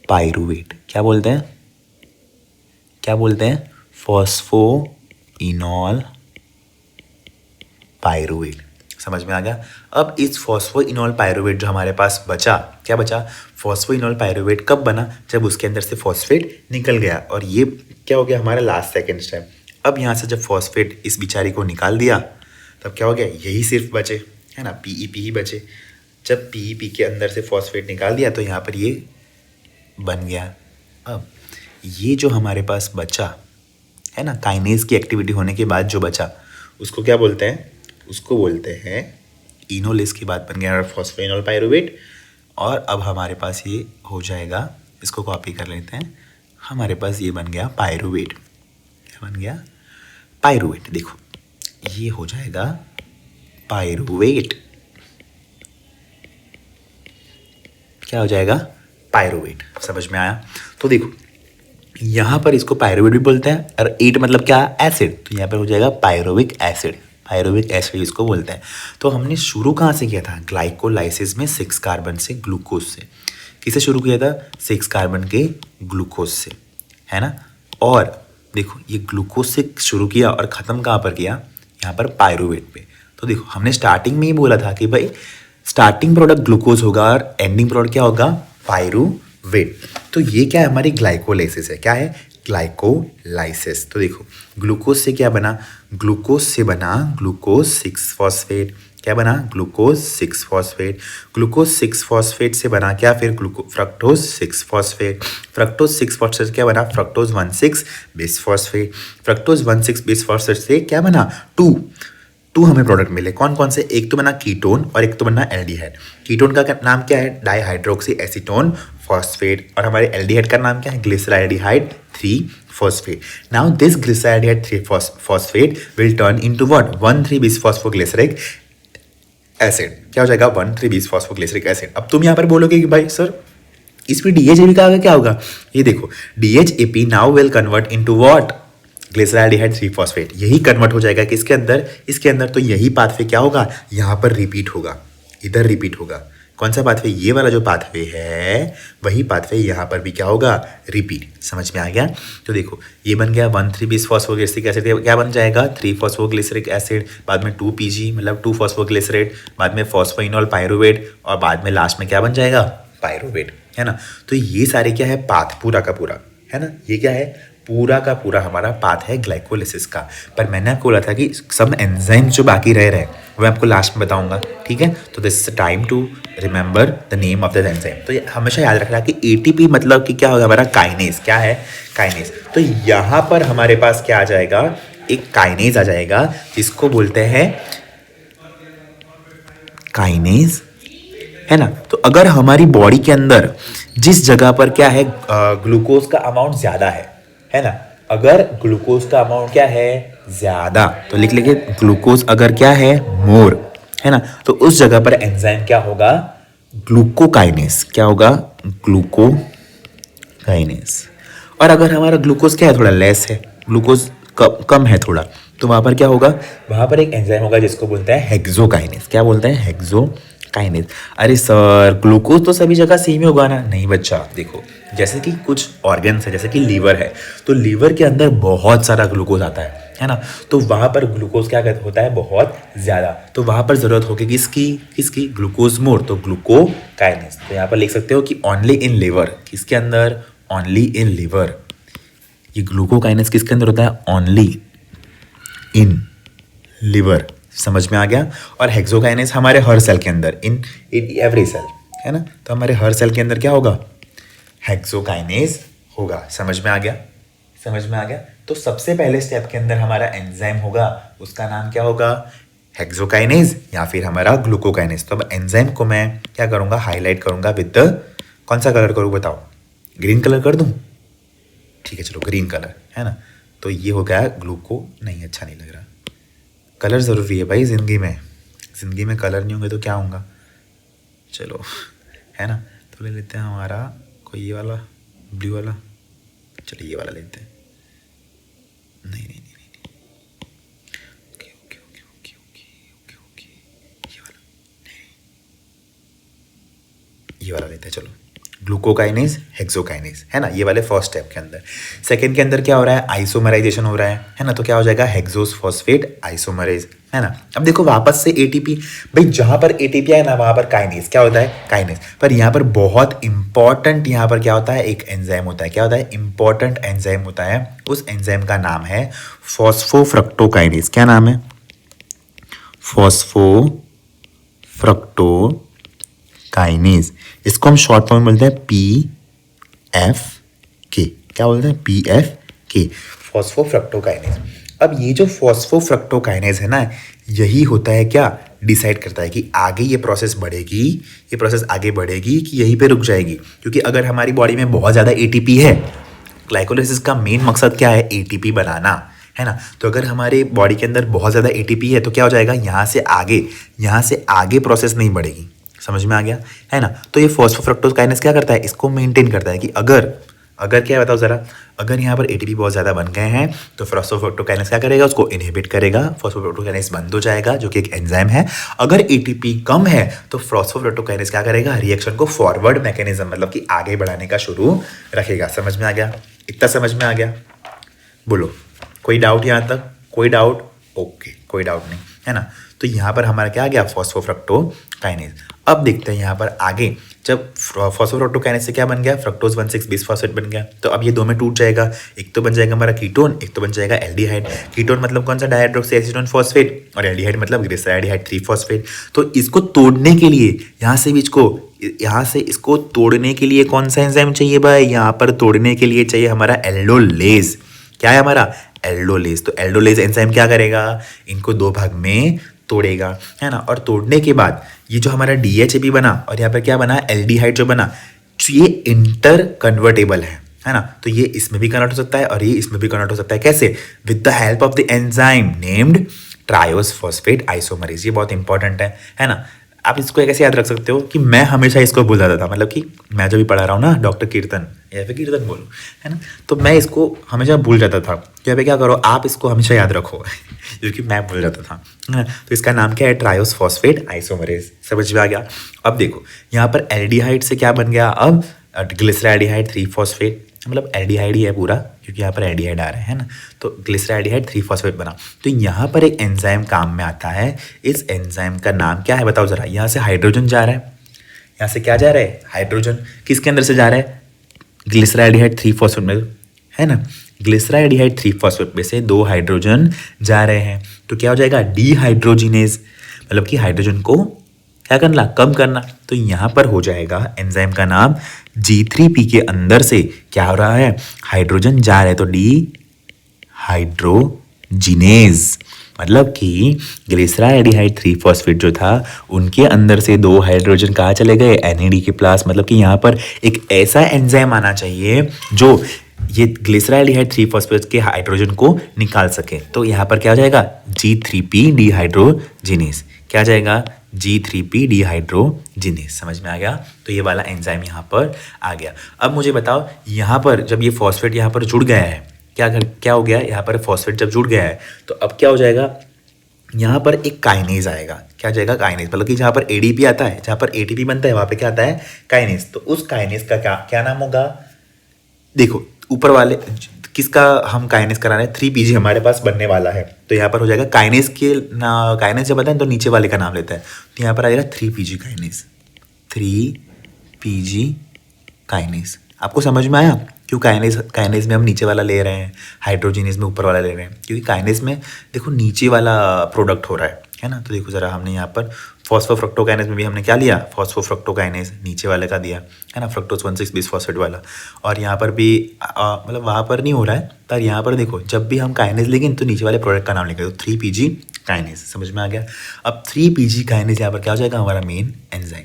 A: पाइरुवेट। क्या बोलते हैं, क्या बोलते हैं, फॉस्फो इनॉल पाइरुवेट। समझ में आ गया। अब इस फॉस्फोइनॉल पाइरुवेट जो हमारे पास बचा, क्या बचा, फॉस्फोइनॉल पाइरुवेट कब बना, जब उसके अंदर से फॉस्फेट निकल गया। और ये क्या हो गया, हमारा लास्ट सेकेंड स्टेप। अब यहाँ से जब फॉस्फेट इस बिचारी को निकाल दिया तब क्या हो गया, यही सिर्फ बचे, है ना, PEP ही बचे। जब PEP के अंदर से फॉस्फेट निकाल दिया तो यहाँ पर ये बन गया। अब ये जो हमारे पास बचा है ना, काइनेज की एक्टिविटी होने के बाद जो बचा उसको क्या बोलते हैं, उसको बोलते हैं इनोलेज। की बात बन गया फॉस्फोइनॉल पाइरुवेट। और अब हमारे पास ये हो जाएगा, इसको कॉपी कर लेते हैं, हमारे पास ये बन गया पाइरुवेट। क्या बन गया, पाइरुवेट। देखो ये हो जाएगा पाइरुवेट। क्या हो जाएगा, पाइरुवेट। समझ में आया। तो देखो यहाँ पर इसको पाइरुवेट भी बोलते हैं और एट मतलब क्या, एसिड। तो यहाँ पर हो जाएगा पाइरुविक एसिड। पाइरुविक एसिड इसको बोलते हैं। तो हमने शुरू कहाँ से किया था, ग्लाइकोलाइसिस में 6 कार्बन से ग्लूकोज से। किसे शुरू किया था, 6 कार्बन के ग्लूकोज से, है ना। और देखो ये ग्लूकोज से शुरू किया और ख़त्म कहाँ पर किया, यहाँ पर पाइरुवेट पे। तो देखो हमने स्टार्टिंग में ही बोला था कि भाई स्टार्टिंग प्रोडक्ट ग्लूकोज होगा और एंडिंग प्रोडक्ट क्या होगा, पाइरुवेट। वेट। तो ये क्या है, हमारी ग्लाइकोलाइसिस है। क्या है, ग्लाइकोलाइसिस। तो देखो ग्लूकोज से क्या बना, ग्लूकोज से बना ग्लूकोज 6 फॉस्फेट। क्या बना, ग्लूकोज 6 फॉस्फेट। ग्लूकोज 6 फॉस्फेट से बना क्या, फिर फ्रक्टोज 6 फॉस्फेट। फ्रक्टोज 6 फॉस्फेट क्या बना, fructose 1,6 bis phosphate. Fructose 1,6 bis phosphate से क्या बना, टू हमें प्रोडक्ट मिले। कौन कौन से, एक तो बना कीटोन और एक तो बना एल्डिहाइड। कीटोन का नाम क्या है, डाईहाइड्रोक्सी एसीटोन फॉस्फेट, और हमारे एल्डिहाइड का नाम क्या है, glyceraldehyde 3 phosphate. Now this glyceraldehyde 3 phosphate will turn into what, 1,3 bis phosphoglyceric acid. क्या हो जाएगा, 1,3 बिस फॉस्फोग्लिसरिक एसिड। अब तुम यहाँ पर बोलोगे कि भाई सर इसमें डीएचएपी का आगे क्या होगा, ये देखो DHAP now will convert into what, glyceraldehyde 3 phosphate. यही कन्वर्ट हो जाएगा किसके अंदर, इसके अंदर। तो यही पाथवे क्या होगा, यहाँ पर रिपीट होगा, इधर रिपीट होगा। कौन सा पाथवे, ये वाला जो पाथवे है वही पाथवे यहाँ पर भी क्या होगा, रिपीट। समझ में आ गया। तो देखो ये बन गया 1,3 बिस फॉस्फोग्लिसरिक एसिड, क्या बन जाएगा 3 फॉस्फोग्लिसरिक एसिड, बाद में 2 पीजी मतलब 2 फॉस्फोग्लिसरेट, बाद में फॉस्फोइनोल पायरुवेट, और बाद में लास्ट में क्या बन जाएगा, पायरुवेट, है ना। तो ये सारे क्या है, पाथ पूरा का पूरा, है ना। ये क्या है, पूरा का पूरा हमारा पाथ है ग्लाइकोलिसिस का। पर मैंने आपको बोला था कि सब एंजाइम जो बाकी रह रहे हैं वो मैं आपको लास्ट में बताऊंगा, ठीक है। तो this is time to remember the name of the enzyme. तो ये हमेशा याद रखना कि एटीपी मतलब कि क्या होगा, हमारा काइनेज। क्या है, काइनेज। तो यहाँ पर हमारे पास क्या आ जाएगा, एक काइनेज आ जाएगा जिसको बोलते हैं काइनेज, है ना। तो अगर हमारी बॉडी के अंदर जिस जगह पर क्या है ग्लूकोज का अमाउंट ज्यादा है ना, अगर ग्लूकोज का अमाउंट क्या है ज्यादा, तो लिख लेंगे ग्लूकोज अगर क्या है मोर, है ना, तो उस जगह पर एंजाइम क्या होगा, ग्लूकोकाइनेस। क्या होगा, ग्लूकोकाइनेस। और अगर हमारा ग्लूकोज क्या है, थोड़ा लेस है, ग्लूकोज कम है थोड़ा, तो वहां पर क्या होगा, वहां पर एक एंजाइम होगा जिसको बोलते हैं हेक्सोकाइनेस। क्या बोलते हैं, हेक्सोकाइनेस। अरे सर ग्लूकोज तो सभी जगह सेम ही होगा ना, नहीं बच्चा। देखो जैसे कि कुछ ऑर्गन्स है, जैसे कि लीवर है, तो लीवर के अंदर बहुत सारा ग्लूकोज आता है ना, तो वहां पर ग्लूकोज क्या होता है, बहुत ज्यादा, तो वहां पर जरूरत होगी किसकी ग्लूकोज मोर, तो ग्लूकोकाइनेस। तो यहाँ पर लिख सकते हो कि ओनली इन लिवर, किसके अंदर, ओनली इन लिवर। ये ग्लूकोकाइनेस किसके अंदर होता है, ओनली इन लिवर। समझ में आ गया। और हेक्सोकाइनेस हमारे हर सेल के अंदर, इन एवरी सेल, है ना। तो हमारे हर सेल के अंदर क्या होगा, हेक्सोकाइनेस होगा। समझ में आ गया, समझ में आ गया। तो सबसे पहले स्टेप के अंदर हमारा एंजाइम होगा, उसका नाम क्या होगा, हेक्सोकाइनेस या फिर हमारा ग्लूकोकाइनेस। तो अब एंजाइम को मैं क्या करूंगा, हाईलाइट करूंगा विद कौन सा कलर करूँ बताओ, ग्रीन कलर कर दूं, ठीक है चलो ग्रीन कलर, है ना। तो ये हो गया ग्लूको, नहीं अच्छा नहीं लग रहा। कलर ज़रूरी है भाई ज़िंदगी में कलर नहीं होंगे तो क्या होगा, चलो, है ना। तो ले लेते हैं हमारा कोई ये वाला ब्लू वाला, चलो ये वाला लेते हैं। नहीं नहीं नहीं नहीं, okay okay okay okay okay okay okay, ये वाला नहीं, ये वाला लेते हैं चलो। ग्लूकोकाइनेस हेक्सोकाइनेस, है ना, ये वाले फर्स्ट स्टेप के अंदर। सेकंड के अंदर क्या हो रहा है, आइसोमराइजेशन हो रहा है ना, तो क्या हो जाएगा, हेक्सोस फॉस्फेट आइसोमराइज, है ना। अब देखो वापस से एटीपी, भाई जहां पर एटीपी है ना वहां पर काइनेस, क्या होता है, काइनेस। पर यहाँ पर बहुत इंपॉर्टेंट, यहाँ पर क्या होता है, एक एंजाइम होता है, क्या होता है, इंपॉर्टेंट एंजाइम होता है। उस एंजाइम का नाम है फॉस्फोफ्रक्टोकाइनेस। क्या नाम है, फॉस्फोफ्रक्टोकाइनेस। इसको हम शॉर्ट फॉर्म में बोलते हैं PFK। क्या बोलते हैं, PFK, फॉस्फोफ्रक्टोकाइनेस। अब ये जो फॉस्फोफ्रक्टोकाइनेस है ना, यही होता है क्या, डिसाइड करता है कि आगे ये प्रोसेस बढ़ेगी, ये प्रोसेस आगे बढ़ेगी कि यहीं पे रुक जाएगी। क्योंकि अगर हमारी बॉडी में बहुत ज़्यादा ATP है, ग्लाइकोलाइसिस का मेन मकसद क्या है, ATP बनाना, है ना। तो अगर हमारे बॉडी के अंदर बहुत ज़्यादा ATP है तो क्या हो जाएगा, यहाँ से आगे प्रोसेस नहीं बढ़ेगी। समझ में आ गया, है ना। तो ये फॉस्फोफ्रक्टोकाइनेस क्या करता है, इसको मेंटेन करता है कि अगर क्या बताओ जरा, अगर यहाँ पर ATP बहुत ज़्यादा बन गए हैं तो फॉस्फोफ्रक्टोकाइनेस क्या करेगा, उसको इनहिबिट करेगा, फॉस्फोफ्रक्टोकाइनेस बंद हो जाएगा, जो कि एक एंजाइम है। अगर ATP कम है तो फॉस्फोफ्रक्टोकाइनेस क्या करेगा, रिएक्शन को फॉरवर्ड मैकेनिज्म, मतलब कि आगे बढ़ाने का शुरू रखेगा। समझ में आ गया, इतना समझ में आ गया, बोलो कोई डाउट यहाँ तक, कोई डाउट, ओके कोई डाउट नहीं, है ना। तो यहाँ पर हमारा क्या आ गया, फॉस्फोफ्रक्टोकाइनेज। अब देखते हैं यहाँ पर आगे, जब फॉस्फोफ्रक्टोकाइनेज से क्या बन गया, फ्रक्टोज 1,6-बिसफॉस्फेट बन गया। तो अब ये दो में टूट जाएगा, एक तो बन जाएगा हमारा कीटोन, एक तो बन जाएगा एल्डिहाइड। कीटोन मतलब कौन सा, डाइहाइड्रोक्सी एसीटोन फॉस्फेट, और एल्डिहाइड मतलब ग्लिसराइड 3-फॉस्फेट। तो इसको तोड़ने के लिए यहाँ से इसको तोड़ने के लिए कौन सा एंजाइम चाहिए भाई, यहाँ पर तोड़ने के लिए चाहिए हमारा एल्डोलेज। क्या है हमारा, एल्डोलेज। तो एल्डोलेज एंजाइम क्या करेगा, इनको दो भाग में तोड़ेगा, है ना। और तोड़ने के बाद ये जो हमारा DHAP बना और यहाँ पर क्या बना, एल्डिहाइड जो बना, तो ये इंटर कन्वर्टेबल है ना। तो ये इसमें भी कन्वर्ट हो सकता है और ये इसमें भी कन्वर्ट हो सकता है। कैसे, with the help of the enzyme named triose phosphate isomerase. ये बहुत इंपॉर्टेंट है ना। आप इसको कैसे याद रख सकते हो कि मैं हमेशा इसको भूल जाता था, मतलब कि मैं जो भी पढ़ा रहा हूँ ना, डॉक्टर कीर्तन या फिर कीर्तन बोलूँ, है ना, तो मैं इसको हमेशा भूल जाता था। तो यहाँ पे क्या करो, आप इसको हमेशा याद रखो क्योंकि मैं भूल जाता था, है ना। तो इसका नाम क्या है, ट्रायोस फॉस्फेट आइसोमरेज। समझ में आ गया। अब देखो यहाँ पर एल्डिहाइड से क्या बन गया, अब ग्लिसराइडिहाइड 3-फॉस्फेट, मतलब एल्डिहाइड ही है पूरा, क्योंकि यहाँ पर एल्डिहाइड आ रहा है ना। तो ग्लिसराइडिहाइड 3-फॉस्फेट बना। तो यहाँ पर एक एंजाइम काम में आता है। इस एंजाइम का नाम क्या है बताओ जरा। यहाँ से हाइड्रोजन जा रहा है, यहाँ से क्या जा रहा है, हाइड्रोजन। किसके अंदर से जा रहा है, ग्लिसराइडिहाइड 3-फॉस्फेट में, है ना। ग्लिसराइडिहाइड 3-फॉस्फेट में से 2 हाइड्रोजन जा रहे हैं, तो क्या हो जाएगा, डीहाइड्रोजिनेज, मतलब कि हाइड्रोजन को क्या करना, कम करना। तो यहाँ पर हो जाएगा एंजाइम का नाम G3P के अंदर से क्या हो रहा है, हाइड्रोजन जा रहा है, तो डीहाइड्रोजिनेज। मतलब कि ग्लिसराइडिहाइड 3-फॉस्फेट जो था उनके अंदर से 2 हाइड्रोजन कहाँ चले गए, NAD के पास। मतलब कि यहाँ पर एक ऐसा एंजाइम आना चाहिए जो ये ग्लिसराइडिहाइड 3-फॉस्फेट के हाइड्रोजन को निकाल सके। तो यहाँ पर क्या हो जाएगा, G3P डीहाइड्रोजिनेज। क्या जाएगा, G3P डीहाइड्रोजिनेज। समझ में आ गया। तो ये वाला एंजाइम यहाँ पर आ गया। अब मुझे बताओ, यहाँ पर जब ये फॉस्फेट यहाँ पर जुड़ गया है, क्या हो गया, यहाँ पर फॉस्फेट जब जुड़ गया है तो अब क्या हो जाएगा, यहाँ पर एक काइनेज आएगा। क्या जाएगा, काइनेज। मतलब कि जहाँ पर ADP आता है, जहाँ पर ATP बनता है, वहाँ पे क्या आता है, काइनेज। तो उस काइनेज का क्या नाम होगा, देखो ऊपर वाले किसका हम काइनेज करा रहे हैं, 3PG हमारे पास बनने वाला है। तो यहाँ पर हो जाएगा काइनेज के काइनेज जब बताएं तो नीचे वाले का नाम लेता है। तो यहाँ पर आ जाएगा 3PG काइनेज, 3PG काइनेज। आपको समझ में आया क्यों काइनेज में हम नीचे वाला ले रहे हैं, हाइड्रोजिनेज में ऊपर वाला ले रहे हैं, क्योंकि काइनेज में देखो नीचे वाला प्रोडक्ट हो रहा है ना। तो देखो जरा, हमने यहाँ पर फॉस्फोफ्रक्टोकाइनेज में भी हमने क्या लिया, फॉस्फोफ्रक्टोकाइनेज नीचे वाले का दिया, है ना, फ्रक्टोज 1,6-बिसफॉस्फेट वाला। और यहाँ पर भी मतलब वहाँ पर नहीं हो रहा है, पर यहाँ पर देखो जब भी हम काइनेज लेंगे तो नीचे वाले प्रोडक्ट का नाम लेंगे, तो 3PG काइनेज। समझ में आ गया। अब 3PG काइनेज यहाँ पर क्या हो जाएगा, हमारा मेन एंजाइम,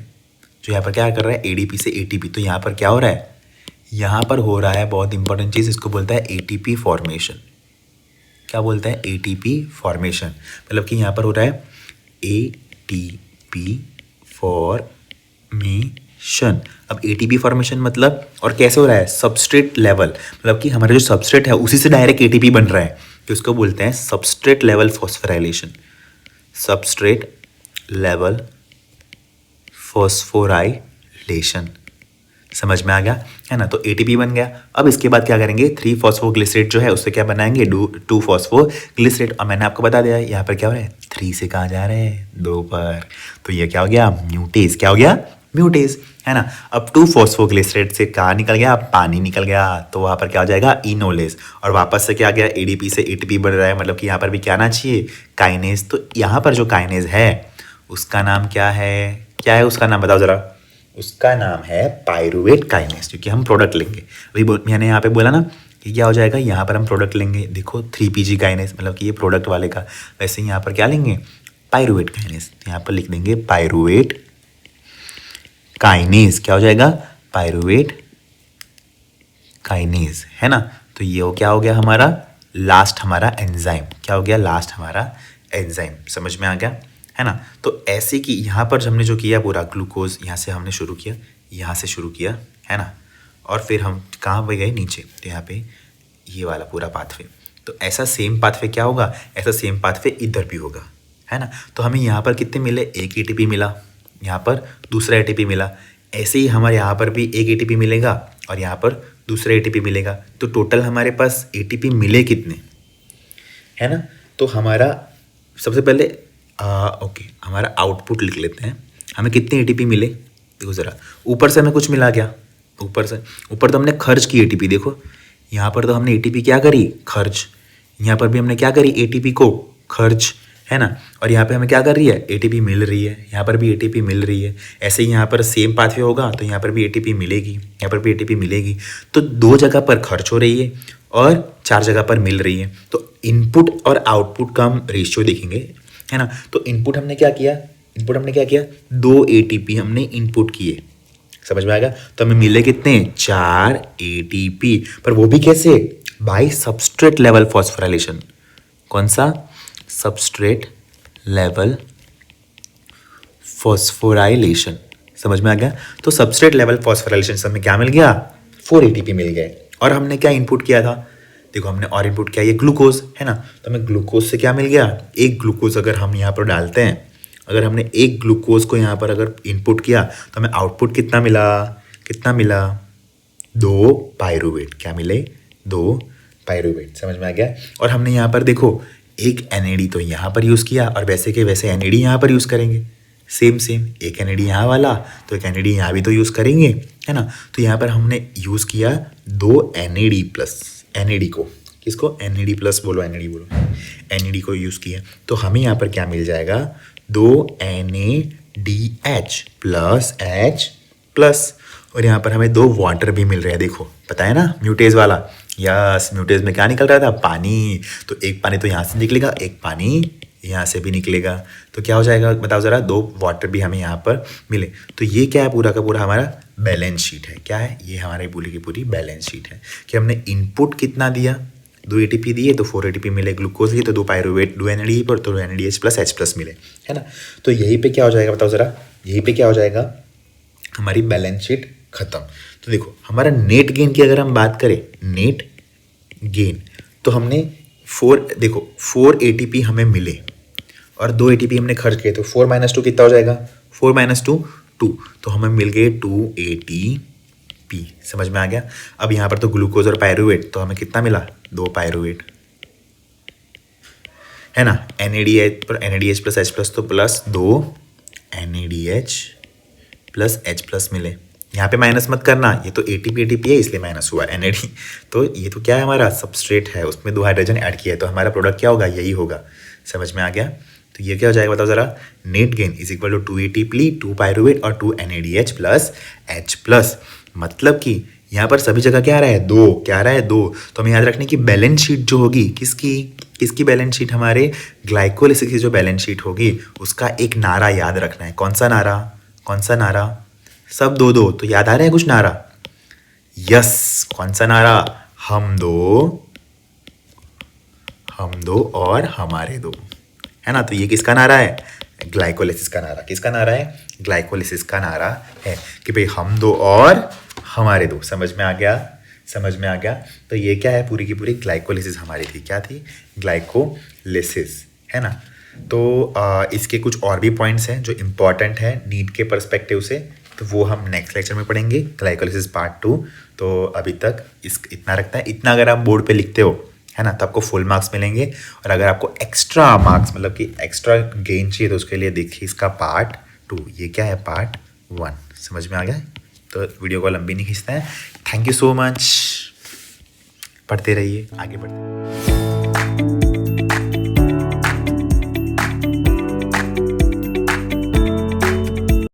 A: जो यहाँ पर क्या कर रहा है, ADP से ATP। तो यहाँ पर क्या हो रहा है, यहाँ पर हो रहा है बहुत इंपॉर्टेंट चीज़, इसको बोलता है ATP फॉर्मेशन। क्या बोलता है, ATP फॉर्मेशन। मतलब कि यहाँ पर हो रहा है ATP फॉर्मेशन। अब ATP फॉर्मेशन मतलब, और कैसे हो रहा है, सबस्ट्रेट लेवल। मतलब कि हमारा जो सबस्ट्रेट है उसी से डायरेक्ट ATP बन रहा है, तो उसको बोलते हैं substrate level phosphorylation. Substrate level phosphorylation. समझ में आ गया, है ना। तो ATP बन गया। अब इसके बाद क्या करेंगे, 3-फॉस्फोग्लिसरेट जो है उससे क्या बनाएंगे, 2-फॉस्फोग्लिसरेट। और मैंने आपको बता दिया यहाँ पर क्या हो रहा है, 3 से कहाँ जा रहे हैं, 2 पर। तो ये क्या हो गया, म्यूटेज। क्या हो गया, म्यूटेज, है ना। अब 2-फॉस्फोग्लिसरेट से कहाँ निकल गया, पानी निकल गया, तो वहाँ पर क्या हो जाएगा, इनोलेज। और वापस से क्या गया, ADP से ATP बन रहा है, मतलब कि यहाँ पर भी क्या आना चाहिए, काइनेज। तो यहाँ पर जो काइनेज है उसका नाम क्या है उसका नाम बताओ जरा। उसका नाम है पायरुवेट काइनेज, क्योंकि हम प्रोडक्ट लेंगे। वही मैंने यहाँ पे बोला ना कि क्या हो जाएगा, यहाँ पर हम प्रोडक्ट लेंगे। देखो 3PG काइनेज, मतलब कि ये प्रोडक्ट वाले का। वैसे ही यहाँ पर क्या लेंगे, पायरुवेट काइनेज। यहाँ पर लिख देंगे पायरुवेट काइनेज। क्या हो जाएगा, पायरुवेट काइनेज, है ना। तो ये क्या हो गया, हमारा लास्ट हमारा एंजाइम। क्या हो गया, लास्ट हमारा एंजाइम। समझ में आ गया, है ना। तो ऐसे कि यहाँ पर हमने जो किया पूरा ग्लूकोज, यहाँ से हमने शुरू किया, यहाँ से शुरू किया, है ना। और फिर हम कहाँ पे गए, नीचे। तो यहाँ पे ये वाला पूरा पाथवे। तो ऐसा सेम पाथवे क्या होगा, ऐसा सेम पाथवे इधर भी होगा, है ना। तो हमें यहाँ पर कितने मिले, एक ATP मिला, यहाँ पर दूसरा ATP मिला। ऐसे ही हमारे यहाँ पर भी एक ATP मिलेगा और यहाँ पर दूसरा ATP मिलेगा। तो टोटल हमारे पास ATP मिले कितने, है ना। तो हमारा सबसे पहले ओके, हमारा आउटपुट लिख लेते हैं। हमें कितने एटीपी मिले देखो ज़रा, ऊपर से हमें कुछ मिला क्या, ऊपर तो हमने खर्च की एटीपी, देखो यहाँ पर तो हमने एटीपी क्या करी, खर्च, यहाँ पर भी हमने क्या करी, एटीपी को खर्च, है ना। और यहाँ पे हमें क्या कर रही है, एटीपी मिल रही है, यहाँ पर भी एटीपी मिल रही है। ऐसे ही यहाँ पर सेम पाथवे होगा तो यहाँ पर भी एटीपी मिलेगी, यहाँ पर भी एटीपी मिलेगी। तो 2 जगह पर खर्च हो रही है और 4 जगह पर मिल रही है। तो इनपुट और आउटपुट का हम रेशियो देखेंगे, है ना। तो इनपुट हमने क्या किया, 2 एटीपी हमने इनपुट किए, समझ में आएगा। तो हमें मिले कितने, 4 एटीपी, पर वो भी कैसे, बाय सबस्ट्रेट लेवल फॉस्फोराइलेशन। कौन सा, सबस्ट्रेट लेवल फॉस्फोराइलेशन, समझ में आ गया। तो सबस्ट्रेट लेवल फॉस्फोराइलेशन से हमें क्या मिल गया, 4 एटीपी मिल गए। और हमने क्या इनपुट किया था, देखो हमने और इनपुट किया ये ग्लूकोज, है ना। तो हमें ग्लूकोज से क्या मिल गया, एक ग्लूकोज अगर हम यहाँ पर डालते हैं, अगर हमने एक ग्लूकोज को यहाँ पर अगर इनपुट किया तो हमें आउटपुट कितना मिला, 2 पायरुवेट, क्या मिले, 2 पायरुवेट, समझ में आ गया। और हमने यहाँ पर देखो एक NAD तो यहाँ पर यूज़ किया और वैसे के वैसे NAD यहाँ पर यूज़ करेंगे, सेम एक NAD यहाँ वाला तो एक NAD यहाँ भी तो यूज़ करेंगे, है ना। तो यहाँ पर हमने यूज़ किया 2 NAD प्लस, NAD को, किसको, NAD प्लस बोलो, NAD को यूज़ किया। तो हमें यहाँ पर क्या मिल जाएगा, 2 NADH प्लस H प्लस, और यहाँ पर हमें 2 वाटर भी मिल रहे हैं, देखो पता है ना म्यूटेज वाला, यस म्यूटेज में क्या निकल रहा था, पानी। तो एक पानी तो यहाँ से निकलेगा, एक पानी यहाँ से भी निकलेगा, तो क्या हो जाएगा बताओ ज़रा, 2 वाटर भी हमें यहाँ पर मिले। तो ये क्या है, पूरा का पूरा हमारा बैलेंस शीट है। क्या है ये, हमारी पूरी की पूरी बैलेंस शीट है कि हमने इनपुट कितना दिया, 2 एटीपी दिए तो 4 एटीपी मिले, ग्लूकोज लिए तो 2 पायरुवेट, 2 NAD पर तो 2 NADH प्लस H प्लस मिले, है ना। तो यहीं पे क्या हो जाएगा बताओ ज़रा, यहीं पे क्या हो जाएगा, हमारी बैलेंस शीट खत्म। तो देखो हमारा नेट गेन की अगर हम बात करें, नेट गेन, तो हमने 4 एटीपी हमें मिले और 2 एटीपी हमने खर्च किए, तो 4 - 2 कितना हो जाएगा, 4 - 2 2, तो हमें मिल गए 2 एटीपी, समझ में आ गया। अब यहाँ पर तो ग्लूकोज और पायरुवेट, तो हमें कितना मिला, 2 पायरुवेट, है ना। NADH प्लस H प्लस, तो plus 2 NADH plus H plus मिले। यहाँ पे माइनस मत करना, ये तो एटीपी है इसलिए माइनस हुआ, NAD तो ये तो क्या है, हमारा सबस्ट्रेट है, उसमें 2 हाइड्रोजन ऐड किया है, तो हमारा प्रोडक्ट क्या होगा, यही होगा, समझ में आ गया। तो ये क्या हो जाएगा बताओ ज़रा, net gain is equal to 2 ATP, 2 pyruvate और 2 NADH प्लस H प्लस, मतलब कि यहाँ पर सभी जगह क्या आ रहा है, 2, क्या आ रहा है, 2। तो हमें याद रखने की बैलेंस शीट जो होगी, किसकी बैलेंस शीट, हमारे ग्लाइकोलिसिस की जो बैलेंस शीट होगी उसका एक नारा याद रखना है। कौन सा नारा, सब 2 तो याद आ रहा है कुछ नारा, यस, कौन सा नारा, हम दो और हमारे 2, है ना। तो ये किसका नारा है, ग्लाइकोलिसिस का नारा। किसका नारा है, ग्लाइकोलिसिस का नारा है कि भाई हम 2 और हमारे 2, समझ में आ गया। तो ये क्या है, पूरी की पूरी ग्लाइकोलिसिस हमारी थी, क्या थी, ग्लाइकोलिसिस, है ना। तो इसके कुछ और भी पॉइंट्स हैं जो इम्पॉर्टेंट है नीट के पर्सपेक्टिव से, तो वो हम नेक्स्ट लेक्चर में पढ़ेंगे, ग्लाइकोलिसिस पार्ट 2। तो अभी तक इतना रखता है, इतना अगर आप बोर्ड पे लिखते हो, है ना, तो आपको फुल मार्क्स मिलेंगे। और अगर आपको एक्स्ट्रा मार्क्स मतलब कि एक्स्ट्रा गेन चाहिए तो उसके लिए देखिए इसका पार्ट 2, ये क्या है, पार्ट 1, समझ में आ गया। तो वीडियो को लंबी नहीं खींचता है। थैंक यू सो मच, पढ़ते रहिए, आगे बढ़ते